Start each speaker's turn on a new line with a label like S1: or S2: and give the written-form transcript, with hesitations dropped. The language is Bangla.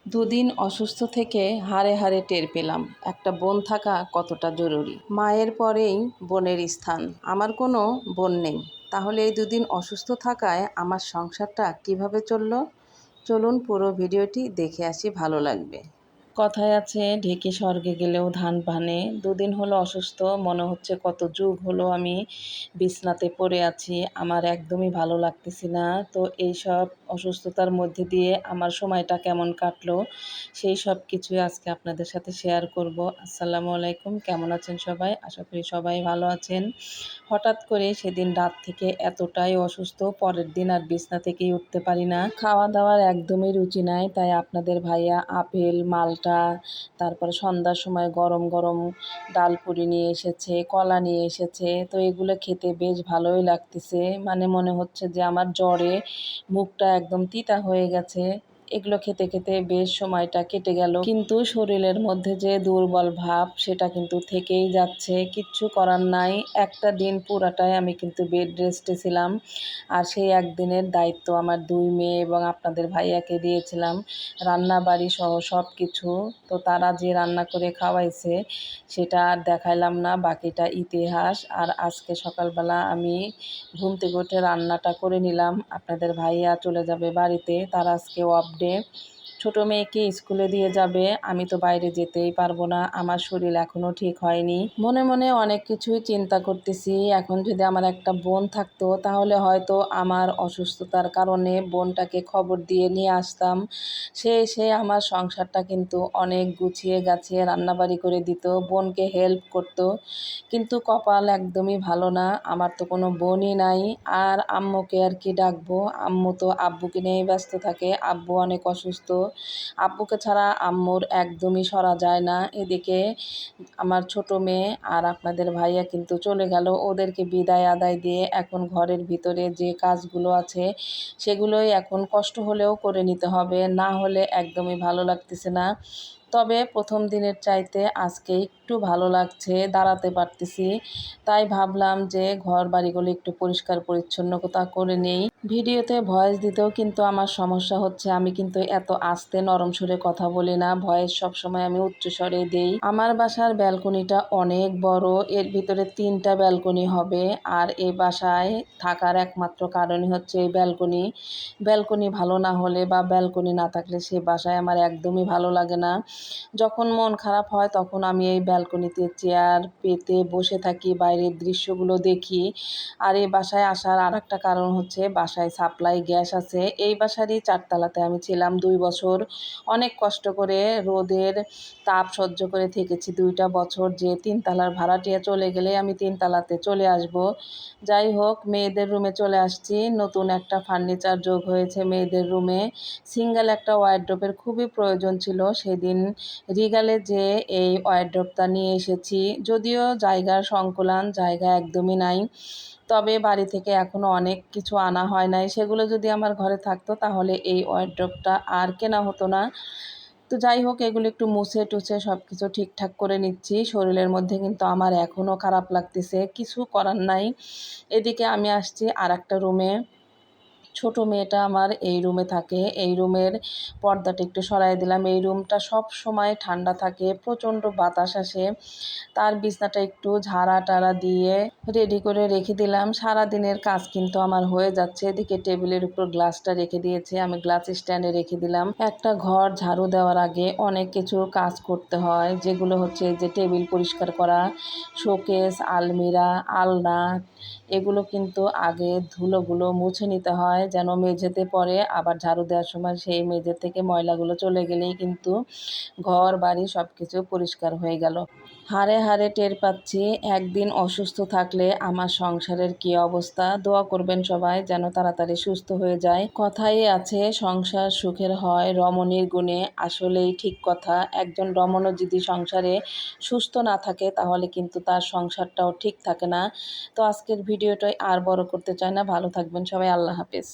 S1: দুদিন অসুস্থ থেকে হাড়ে হাড়ে টের পেলাম একটা বোন থাকা কতটা জরুরি। মায়ের পরেই বোনের স্থান। আমার কোনো বোন নেই, তাহলে এই দুদিন অসুস্থ থাকায় আমার সংসারটা কিভাবে চললো? চলুন পুরো ভিডিওটি দেখে আসি, ভালো লাগবে। কথায় আছে ঢেকে স্বর্গে গেলেও ধান ভানে। দুদিন হলো অসুস্থ, মনে হচ্ছে কত যুগ হলো আমি বিছনাতে পড়ে আছি, আমার একদমই ভালো লাগতেছি না। তো এই সব অসুস্থতার মধ্যে দিয়ে আমার সময়টা কেমন কাটলো সেই সব কিছুই আজকে আপনাদের সাথে শেয়ার করব। আসসালামু আলাইকুম, কেমন আছেন সবাই? আশা করি সবাই ভালো আছেন। হঠাৎ করে সেদিন রাত থেকে এতটাই অসুস্থ, পরের দিন আর বিছনা থেকেই উঠতে পারি না। খাওয়া দাওয়ার একদমই রুচি নাই, তাই আপনাদের ভাইয়া আপেল, মালটা, তারপরে সন্ধ্যার সময় গরম গরম ডাল পুরি নিয়ে এসেছে, কলা নিয়ে এসেছে। তো এগুলো খেতে বেশ ভালোই লাগতেছে, মানে মনে হচ্ছে যে আমার জ্বরে মুখটা একদম তিতা হয়ে গেছে। এগুলো খেতে খেতে বেশ সময়টা কেটে গেল, কিন্তু শরীরের মধ্যে যে দুর্বল ভাব সেটা কিন্তু থেকেই যাচ্ছে। কিচ্ছু করার নাই, একটা দিন পুরাটাই আমি কিন্তু বেড রেস্টে ছিলাম। আর সেই একদিনের দায়িত্ব আমার দুই মেয়ে এবং আপনাদের ভাইয়াকে দিয়েছিলাম, রান্না বাড়ি সহ সব কিছু। তো তারা যে রান্না করে খাওয়াইছে সেটা আর দেখাইলাম না, বাকিটা ইতিহাস। আর আজকে সকালবেলা আমি ঘুম থেকে উঠে রান্নাটা করে নিলাম। আপনাদের ভাইয়া চলে যাবে বাড়িতে, তার আজকে অফ ডে। ছোটো মেয়েকে স্কুলে দিয়ে যাবে, আমি তো বাইরে যেতেই পারবো না, আমার শরীর এখনও ঠিক হয়নি। মনে মনে অনেক কিছুই চিন্তা করতেছি। এখন যদি আমার একটা বোন থাকতো তাহলে হয়তো আমার অসুস্থতার কারণে বোনটাকে খবর দিয়ে নিয়ে আসতাম। সে এসে আমার সংসারটা কিন্তু অনেক গুছিয়ে গাছিয়ে রান্নাবাড়ি করে দিত, বোনকে হেল্প করতো। কিন্তু কপাল একদমই ভালো না, আমার তো কোনো বোনই নাই। আর আম্মুকে আর কি ডাকবো, আম্মু তো আব্বুকে নিয়েই ব্যস্ত থাকে, আব্বু অনেক অসুস্থ। আব্বুকে ছাড়া আম্মুর একদমই সরা যায় না। এদিকে আমার ছোট মেয়ে আর আপনাদের ভাইয়া কিন্তু চলে গেল, ওদেরকে বিদায় আদায় দিয়ে এখন ঘরের ভিতরে যে কাজগুলো আছে সেগুলোই এখন কষ্ট হলেও করে নিতে হবে, না হলে একদমই ভালো লাগতেছে না। তবে প্রথম দিনের চাইতে আজকে একটু ভালো লাগছে, দাঁড়াতে পারতেছি। তাই ভাবলাম যে ঘর বাড়িগুলো একটু পরিষ্কার পরিচ্ছন্নতা করে নেই। ভিডিওতে ভয়েস দিতেও কিন্তু আমার সমস্যা হচ্ছে, আমি কিন্তু এত আস্তে নরম সুরে কথা বলি না, ভয়েস সবসময় আমি উচ্চস্বরে দেই। আমার বাসার ব্যালকনিটা অনেক বড়, এর ভিতরে 3টা ব্যালকনি হবে। আর এই বাসায় থাকার একমাত্র কারণই হচ্ছে এই ব্যালকনি। ব্যালকনি ভালো না হলে বা ব্যালকনি না থাকলে সে বাসায় আমার একদমই ভালো লাগে না। যখন মন খারাপ হয় তখন আমি এই ব্যালকনিতে চেয়ার পেতে বসে থাকি, বাইরের দৃশ্যগুলো দেখি। আর এই বাসায় আসার আর একটা কারণ হচ্ছে বাসায় সাপ্লাই গ্যাস আছে। এই বাসারই 4তলাতে আমি ছিলাম 2 বছর, অনেক কষ্ট করে রোদের তাপ সহ্য করে থেকেছি 2টা বছর, যে 3তলার ভাড়াটিয়া চলে গেলে আমি 3তলাতে চলে আসব। যাই হোক, মেয়েদের রুমে চলে আসছি, নতুন একটা ফার্নিচার যোগ হয়েছে মেয়েদের রুমে। সিঙ্গেল একটা ওয়ারড্রোবের খুবই প্রয়োজন ছিল, সেদিন রিগালে যে এই ওয়ারড্রোবটা নিয়ে এসেছি। যদিও জায়গার সংকুলান, জায়গা একদমই নাই, তবে বাড়ি থেকে এখনও অনেক কিছু আনা হয় নাই, সেগুলো যদি আমার ঘরে থাকতো তাহলে এই ওয়ারড্রোবটা আর কেনা হতো না। তো যাই হোক, এগুলো একটু মুছে টুছে সব কিছু ঠিকঠাক করে নিচ্ছি। শরীরের মধ্যে কিন্তু আমার এখনও খারাপ লাগতেছে, কিছু করার নাই। এদিকে আমি আসছি আর একটা রুমে। ছোট মেয়েটা আমার এই রুমে থাকে, এই রুমের পর্দাটা একটু সরাই দিলাম। এই রুমটা সব সময় ঠান্ডা থাকে, প্রচণ্ড বাতাস আসে। তার বিছনাটা একটু ঝাড়া টাড়া দিয়ে রেডি করে রেখে দিলাম। সারা দিনের কাজ কিন্তু আমার হয়ে যাচ্ছে। এদিকে টেবিলের উপর গ্লাসটা রেখে দিয়েছে, আমি গ্লাস স্ট্যান্ডে রেখে দিলাম। একটা ঘর ঝাড়ু দেওয়ার আগে অনেক কিছু কাজ করতে হয়, যেগুলো হচ্ছে যে টেবিল পরিষ্কার করা, শোকেস, আলমিরা, আলনা, এগুলো কিন্তু আগে ধুলোগুলো মুছে নিতে হয় যেন মেঝেতে পড়ে, আবার ঝাড়ু দেওয়ার সময় সেই মেঝে থেকে ময়লাগুলো চলে গেলেই কিন্তু ঘর বাড়ি সব কিছু পরিষ্কার হয়ে গেল। হাড়ে হাড়ে টের পাচ্ছি একদিন অসুস্থ থাকলে আমার সংসারের কী অবস্থা। দোয়া করবেন সবাই যেন তাড়াতাড়ি সুস্থ হয়ে যায়। কথাই আছে সংসার সুখের হয় রমণীর গুণে, আসলেই ঠিক কথা। একজন রমণও যদি সংসারে সুস্থ না থাকে তাহলে কিন্তু তার সংসারটাও ঠিক থাকে না। তো আজকের ভিডিওটাই আর বড় করতে চাই না, ভালো থাকবেন সবাই, আল্লাহ হাফেজ।